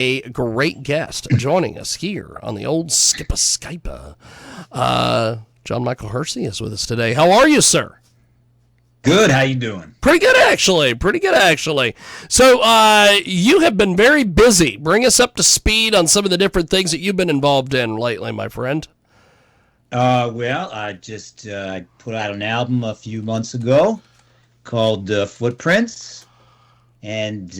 a great guest joining us here on the old Skippa Skypa. John Michael Hgersey is with us today. How are you, sir? Good. How you doing? Pretty good, actually. So you have been very busy. Bring us up to speed on some of the different things that you've been involved in lately, my friend. Well, I just put out an album a few months ago called Footprints, and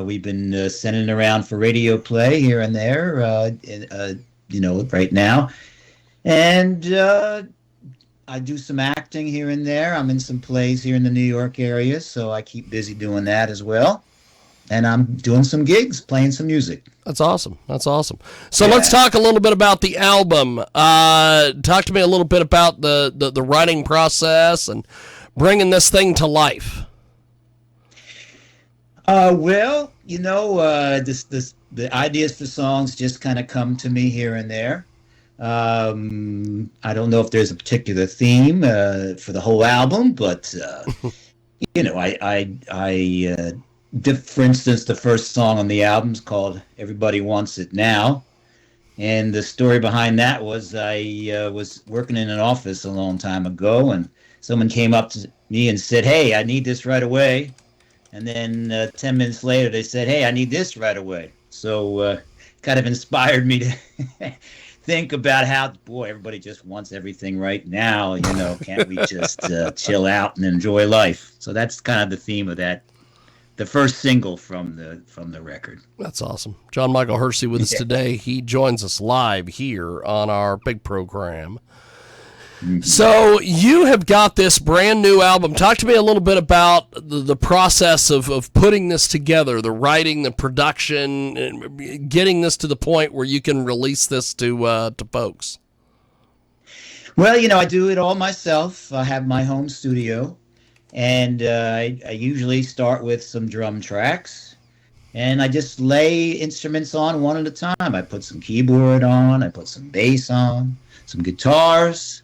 we've been sending it around for radio play here and there, right now. And I do some acting here and there. I'm in some plays here in the New York area, so I keep busy doing that as well. And I'm doing some gigs, playing some music. That's awesome. So Let's talk a little bit about the album. Talk to me a little bit about the writing process and bringing this thing to life. The ideas for songs just kind of come to me here and there. I don't know if there's a particular theme for the whole album, but for instance, the first song on the album is called "Everybody Wants It Now," and the story behind that was I was working in an office a long time ago, and someone came up to me and said, "Hey, I need this right away," and then 10 minutes later they said, "Hey, I need this right away." So kind of inspired me to think about how, everybody just wants everything right now. Can't we just chill out and enjoy life? So that's kind of the theme of that, the first single from the record. That's awesome. John Michael Hgersey with us today. He joins us live here on our big program. Mm-hmm. So you have got this brand new album. Talk to me a little bit about the process of putting this together, the writing, the production, and getting this to the point where you can release this to folks. Well, I do it all myself. I have my home studio, and I usually start with some drum tracks, and I just lay instruments on one at a time. I put some keyboard on, I put some bass on, some guitars,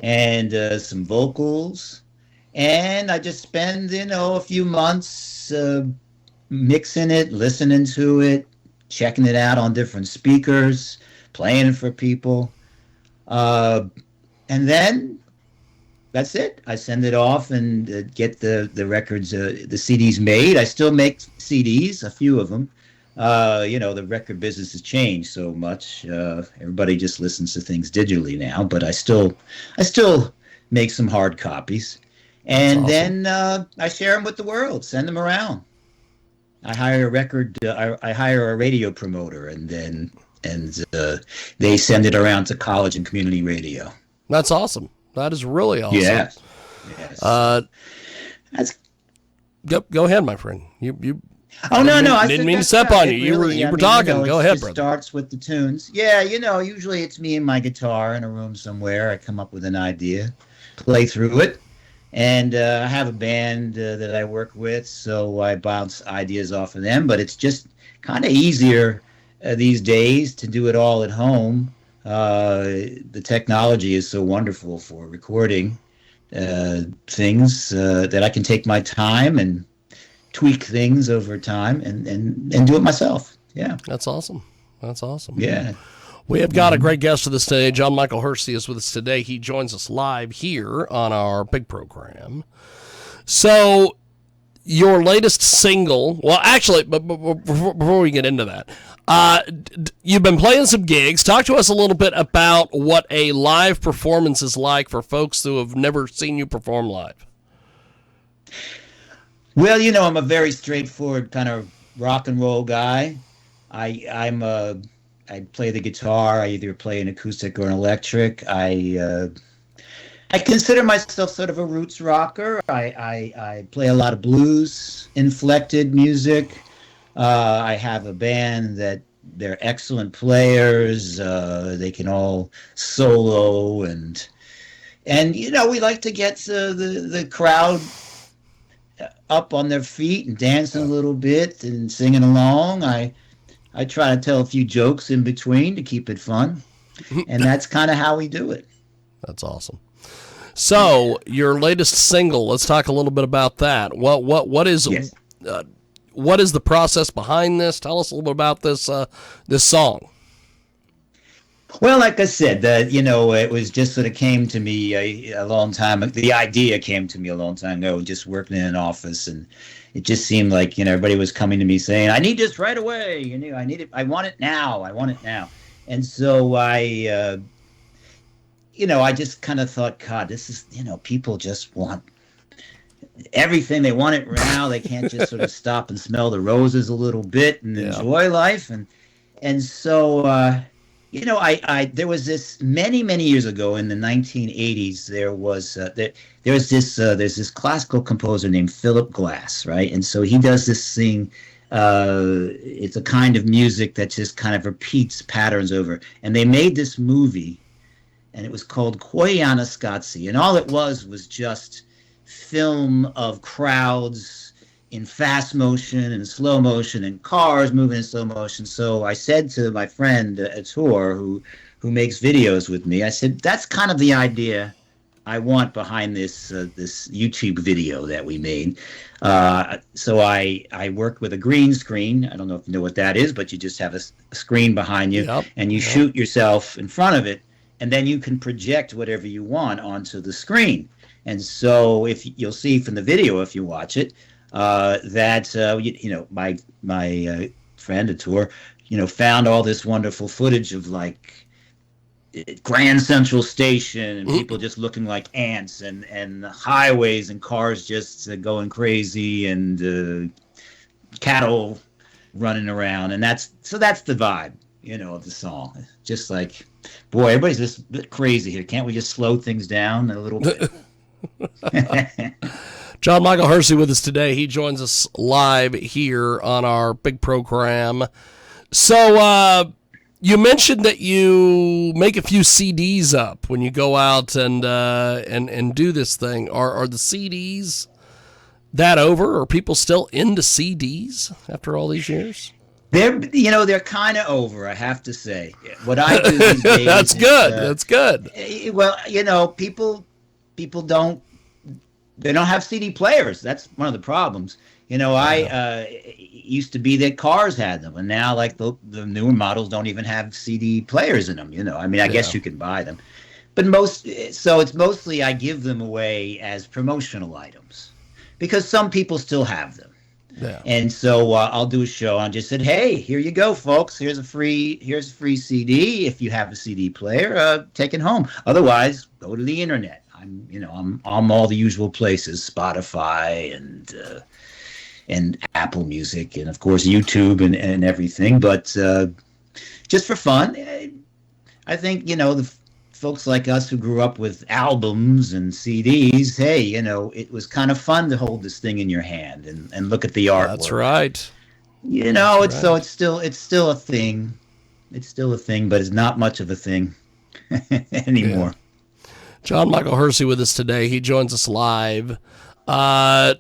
and some vocals, and I just spend a few months mixing it, listening to it, checking it out on different speakers, playing it for people, and then that's it. I send it off and get the records, the CDs made. I still make CDs, a few of them. The record business has changed so much. Everybody just listens to things digitally now, but I still make some hard copies. And awesome. Then I share them with the world, send them around. I hire a radio promoter, and they send it around to college and community radio. That's awesome. That is really awesome. Yes. Go ahead, my friend. You Oh, no. I didn't mean to step on you. You were talking. Go ahead, brother. It starts with the tunes. Yeah, usually it's me and my guitar in a room somewhere. I come up with an idea, play through it, and I have a band that I work with, so I bounce ideas off of them. But it's just kind of easier these days to do it all at home. The technology is so wonderful for recording things that I can take my time and tweak things over time and do it myself. Yeah. That's awesome. Yeah. We have got a great guest with us today. John Michael Hgersey is with us today. He joins us live here on our big program. So your latest single, well, actually, but before we get into that, you've been playing some gigs. Talk to us a little bit about what a live performance is like for folks who have never seen you perform live. Well, I'm a very straightforward kind of rock and roll guy. I play the guitar. I either play an acoustic or an electric. I consider myself sort of a roots rocker. I play a lot of blues inflected music. I have a band that they're excellent players. They can all solo and we like to get the crowd up on their feet and dancing a little bit and singing along. I try to tell a few jokes in between to keep it fun, and that's kind of how we do it. That's awesome. So your latest single, let's talk a little bit about that. What is yes. what is the process behind this? Tell us a little bit about this song. Well, like I said, it was just sort of came to me a long time. The idea came to me a long time ago, just working in an office, and it just seemed like everybody was coming to me saying, "I need this right away. I need it. I want it now. I want it now." And so I just kind of thought, God, this is people just want everything. They want it now. They can't just sort of stop and smell the roses a little bit and enjoy life. And so. There was this many years ago in the 1980s. There's this classical composer named Philip Glass, right? And so he does this thing. It's a kind of music that just kind of repeats patterns over. And they made this movie, and it was called Koyana Scotzi, and all it was just film of crowds in fast motion and slow motion and cars moving in slow motion. So I said to my friend Ator, who makes videos with me, I said, that's kind of the idea I want behind this YouTube video that we made. So I worked with a green screen. I don't know if you know what that is, but you just have a screen behind you, and you shoot yourself in front of it, and then you can project whatever you want onto the screen. And so if you'll see from the video, if you watch it, my friend Ator, found all this wonderful footage of like Grand Central Station and people just looking like ants, and highways and cars just going crazy, and cattle running around, and that's the vibe, of the song. Just like, boy, everybody's just a bit crazy here. Can't we just slow things down a little bit? John Michael Hgersey with us today. He joins us live here on our big program. So you mentioned that you make a few CDs up when you go out and do this thing. Are the CDs that over? Are people still into CDs after all these years? They're kind of over, I have to say. What I do these days That's good. That's good. Well, people don't. They don't have CD players. That's one of the problems. I used to be that cars had them, and now like the newer models don't even have CD players in them. I guess you can buy them, but it's mostly I give them away as promotional items because some people still have them. Yeah. And so I'll do a show and just said, "Hey, here you go, folks. Here's a free CD. If you have a CD player, take it home. Otherwise, go to the internet. I'm on all the usual places, Spotify and Apple Music, and of course YouTube and everything. But just for fun, I think the folks like us who grew up with albums and CDs, hey, it was kind of fun to hold this thing in your hand and look at the artwork. That's right. So it's still a thing. It's still a thing, but it's not much of a thing anymore. Yeah. John Michael Hgersey with us today. He joins us live. All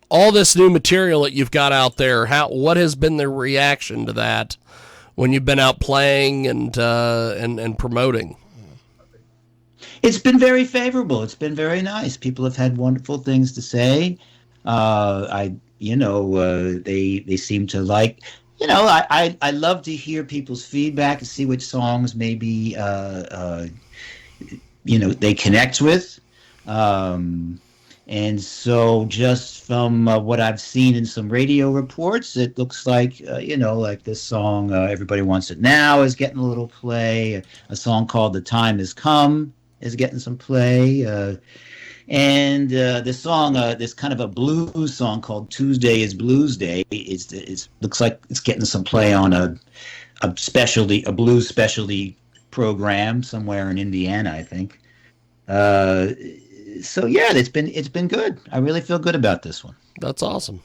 this new material that you've got out there, what has been the reaction to that when you've been out playing and promoting? It's been very favorable. It's been very nice. People have had wonderful things to say. They seem to like. I love to hear people's feedback and see which songs maybe they connect with. And so just from what I've seen in some radio reports, it looks like, like this song, Everybody Wants It Now, is getting a little play. A song called The Time Has Come is getting some play. And this song, this kind of a blues song called Tuesday is Blues Day, it looks like it's getting some play on a blues specialty program somewhere in Indiana, I think. So yeah, it's been good. I really feel good about this one. That's awesome.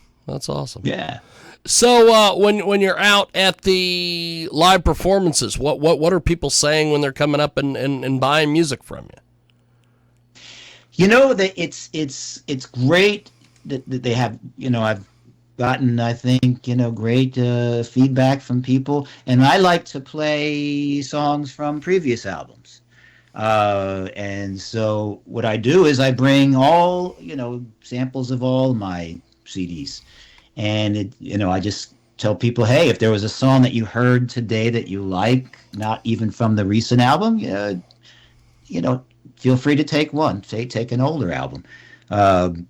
Yeah. So when you're out at the live performances, what are people saying when they're coming up and buying music from you? That it's great that they have. I've gotten, I think, great feedback from people, and I like to play songs from previous albums. And so what I do is I bring all, samples of all my CDs, And I just tell people, hey, if there was a song that you heard today that you like, not even from the recent album, feel free to take one. Take an older album. I'm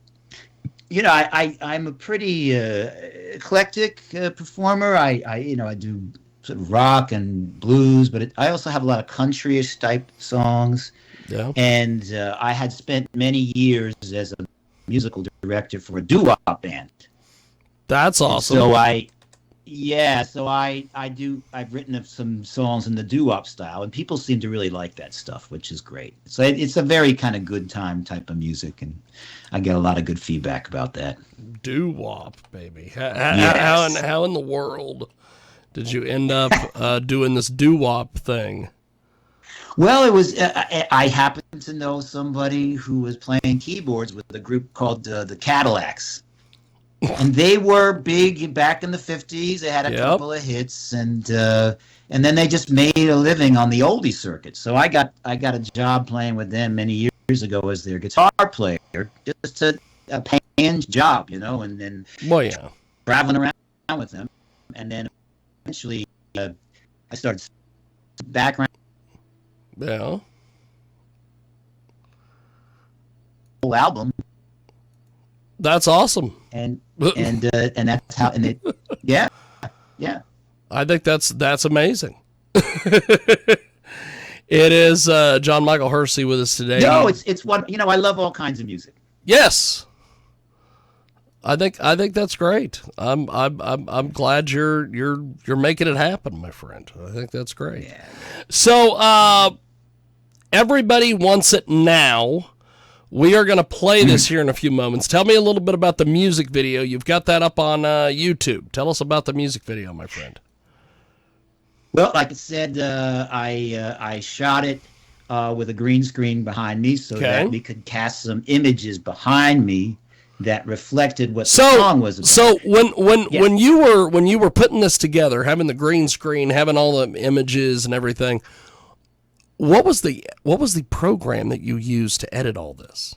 a pretty eclectic performer. I do sort of rock and blues, but I also have a lot of country-ish type songs. Yeah. And I had spent many years as a musical director for a doo-wop band. That's awesome. I've written some songs in the doo-wop style, and people seem to really like that stuff, which is great. So it's a very kind of good time type of music, and I get a lot of good feedback about that. Doo-wop, baby. Yes. How in the world did you end up doing this doo-wop thing? Well, it was I happened to know somebody who was playing keyboards with a group called the Cadillacs. And they were big back in the 50s. They had a couple of hits, and then they just made a living on the oldie circuit. So I got a job playing with them many years ago as their guitar player, just a paying job, and then traveling around with them. And then eventually I started background. Yeah. Whole album. That's awesome. And that's how, and yeah. I think that's amazing. It is John Michael Hgersey with us today. No, it's one. I love all kinds of music. Yes, I think that's great. I'm glad you're making it happen, my friend. I think that's great. Yeah. So everybody wants it now. We are going to play this here in a few moments. Tell me a little bit about the music video. You've got that up on YouTube. Tell us about the music video, my friend. Well, like I said, I shot it with a green screen behind me so that we could cast some images behind me that reflected what the song was about. So when you were putting this together, having the green screen, having all the images and everything, what was the program that you used to edit all this?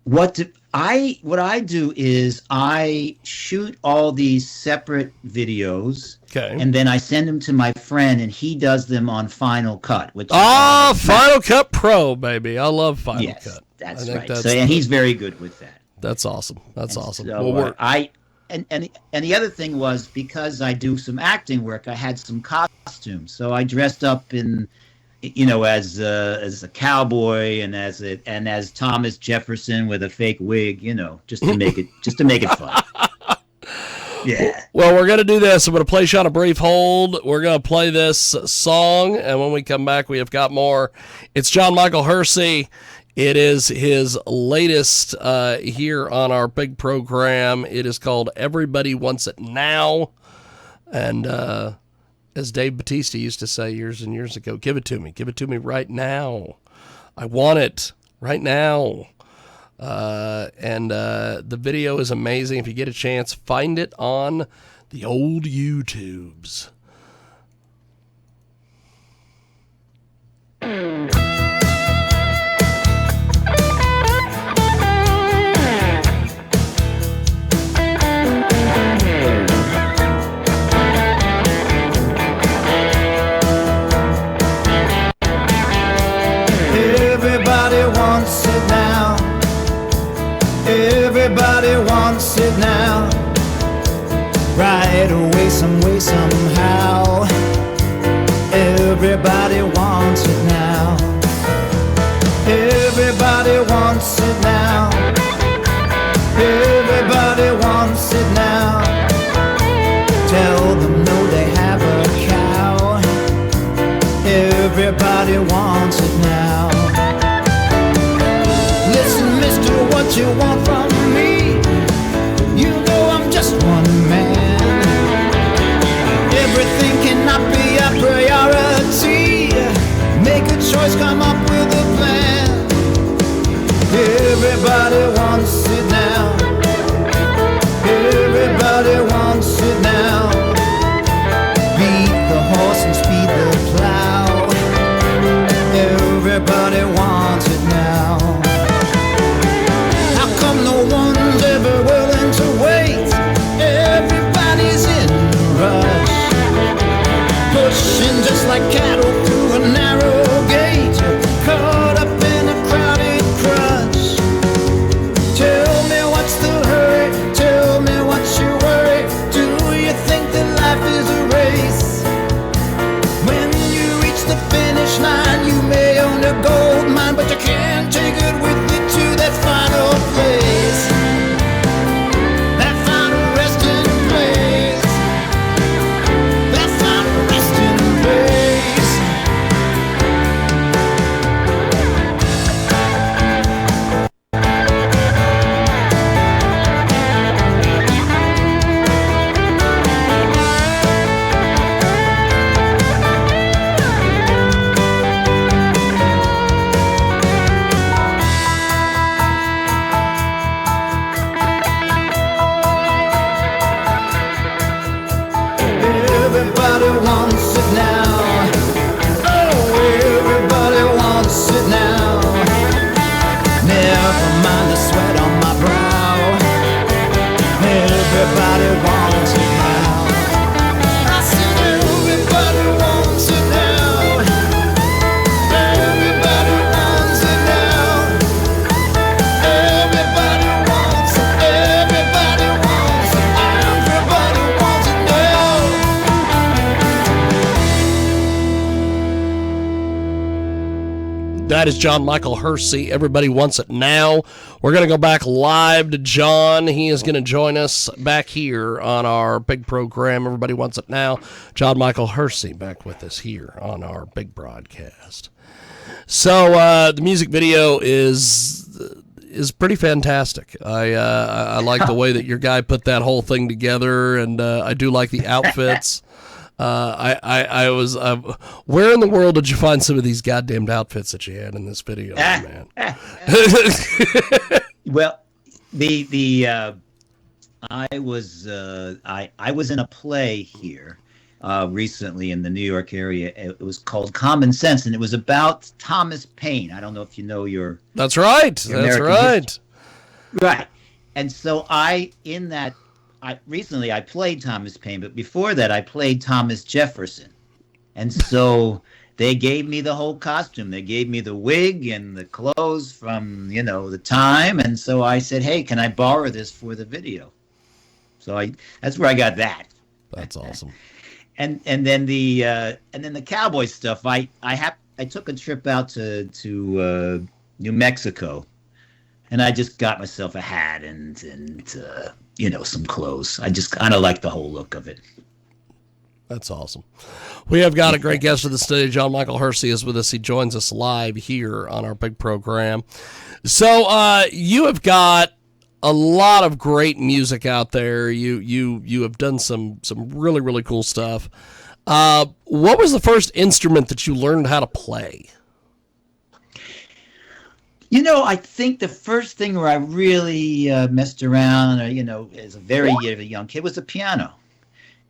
What I do is I shoot all these separate videos, and then I send them to my friend, and he does them on Final Cut. Final Cut Pro, baby! I love Final Cut. That's right. And he's very good with that. That's awesome. That's awesome. So, And the other thing was, because I do some acting work, I had some costumes. So I dressed up in, as a cowboy and as Thomas Jefferson with a fake wig, just to make it fun. Yeah. Well, we're gonna do this. I'm gonna place you on a brief hold. We're gonna play this song, and when we come back, we have got more. It's John Michael Hgersey. It is his latest here on our big program. It is called Everybody Wants It Now. And as Dave Bautista used to say years and years ago, give it to me. Give it to me right now. I want it right now. And the video is amazing. If you get a chance, find it on the old YouTubes. Everybody wants it now, right away, some way, somehow. Everybody wants it now. Everybody wants it now. Everybody wants it now. Tell them no, they have a cow. Everybody wants it now. Listen, mister, what you want from me? You know I'm just one man. Everything cannot be a priority. Make a choice, come up with a plan. Everybody wants it now. Everybody wants it now. Beat the horse and speed the plow. Everybody wants it now. No one's ever willing to like cattle through a narrow gate, caught up in a crowded crush. Tell me what's the hurry, tell me what's your worry. Do you think that life is a race? When you reach the finish line, you may own a gold mine, but you can't take it with you to that final place. That final resting place. That final resting place. Everybody wants it now. Oh, everybody wants it now. Never mind the sweat on my brow. Everybody wants it now. I said everybody wants it now. Everybody wants it now. Everybody wants it. Everybody wants it. Everybody wants it now. That is John Michael Hgersey. Everybody wants it now. We're going to go back live to John. He is going to join us back here on our big program. Everybody wants it now. John Michael Hgersey back with us here on our big broadcast. So the music video is pretty fantastic. I like the way that your guy put that whole thing together, and I do like the outfits. I was where in the world did you find some of these goddamned outfits that you had in this video, man? Well, I was in a play here recently in the New York area. It was called Common Sense, and it was about Thomas Paine. I don't know if you know your. That's right. That's American right. history. Right. And so recently I played Thomas Paine, but before that I played Thomas Jefferson. And so they gave me the whole costume. They gave me the wig and the clothes from, the time. And so I said, hey, can I borrow this for the video? So that's where I got that. That's awesome. And then the cowboy stuff. I took a trip out to New Mexico, and I just got myself a hat and some clothes. I just kind of like the whole look of it. That's awesome. We have got a great guest to the stage. John Michael Hgersey is with us. He joins us live here on our big program. So you have got a lot of great music out there. You have done some really, really cool stuff. What was the first instrument that you learned how to play? I think the first thing where I really messed around, as a very young kid, was the piano.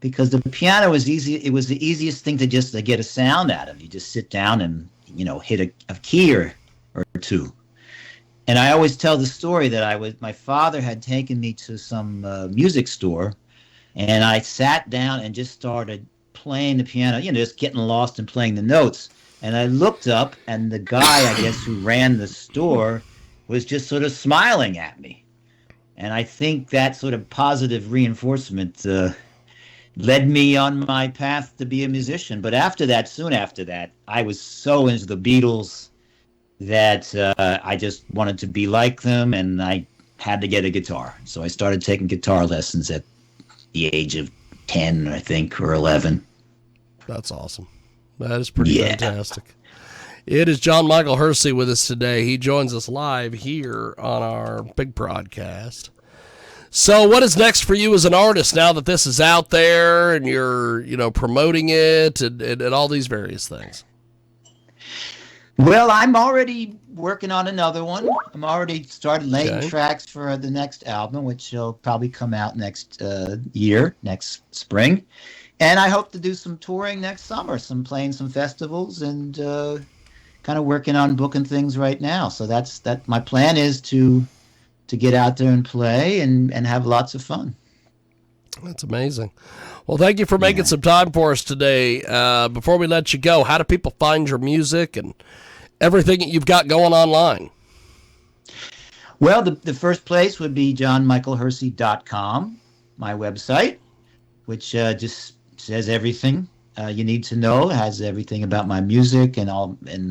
Because the piano was easy. It was the easiest thing to get a sound out of. You just sit down and, hit a key or two. And I always tell the story that my father had taken me to some music store, and I sat down and just started playing the piano, just getting lost and playing the notes. And I looked up, and the guy, I guess, who ran the store was just sort of smiling at me. And I think that sort of positive reinforcement led me on my path to be a musician. But soon after that, I was so into the Beatles that I just wanted to be like them, and I had to get a guitar. So I started taking guitar lessons at the age of 10, I think, or 11. That's awesome. That is pretty fantastic. It is John Michael Hgersey with us today. He joins us live here on our big broadcast. So what is next for you as an artist now that this is out there and you're, promoting it and all these various things? Well, I'm already working on another one. I'm already started laying tracks for the next album, which will probably come out next next spring. And I hope to do some touring next summer, playing some festivals, and kind of working on booking things right now. So that my plan is to get out there and play and have lots of fun. That's amazing. Well, thank you for making some time for us today. Before we let you go, how do people find your music and everything that you've got going online? Well, the first place would be johnmichaelhersey.com, my website, which just says everything you need to know. It has everything about my music and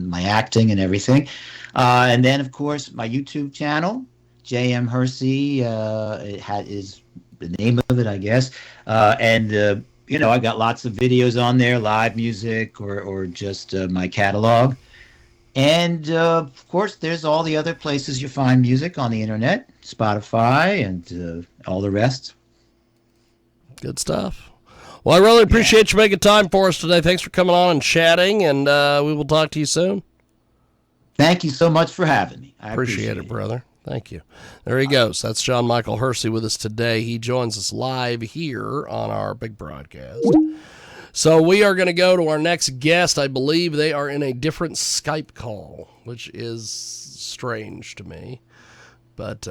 my acting and everything. And then, of course, my YouTube channel, JM Hersey, is the name of it, I guess. I got lots of videos on there, live music or just my catalog. And, of course, there's all the other places you find music on the internet, Spotify and all the rest. Good stuff. Well, I really appreciate you making time for us today. Thanks for coming on and chatting, and we will talk to you soon. Thank you so much for having me. I appreciate it, brother. Thank you. There he goes. That's John Michael Hersey with us today. He joins us live here on our big broadcast. So we are going to go to our next guest. I believe they are in a different Skype call, which is strange to me. But